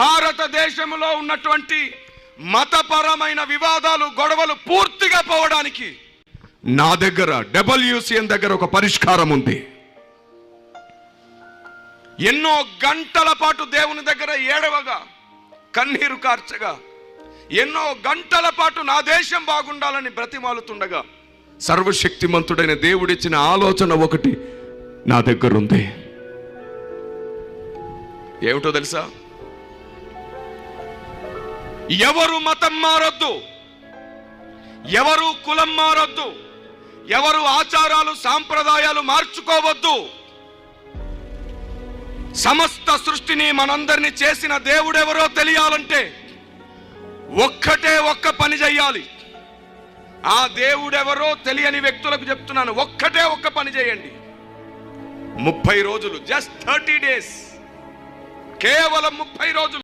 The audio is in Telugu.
భారతదేశంలో ఉన్నటువంటి మతపరమైన వివాదాలు, గొడవలు పూర్తిగా పోవడానికి నా దగ్గర WCN దగ్గర ఒక పరిష్కారం ఉంది. ఎన్నో గంటల పాటు దేవుని దగ్గర ఏడవగా, కన్నీరు కార్చగా, ఎన్నో గంటల పాటు నా దేశం బాగుండాలని బ్రతిమాలుతుండగా సర్వశక్తిమంతుడైన దేవుడిచ్చిన ఆలోచన ఒకటి నా దగ్గర ఉంది. ఏమిటో తెలుసా? ఎవరు మతం మారొద్దు, ఎవరు కులం మారొద్దు, ఎవరు ఆచారాలు సాంప్రదాయాలు మార్చుకోవద్దు. సమస్త సృష్టిని మనందరినీ చేసిన దేవుడెవరో తెలియాలంటే ఒక్క పని చెయ్యాలి. ఆ దేవుడెవరో తెలియని వ్యక్తులకు చెప్తున్నాను, ఒక్క పని చేయండి. 30 రోజులు, జస్ట్ 30 days, కేవలం 30 రోజులు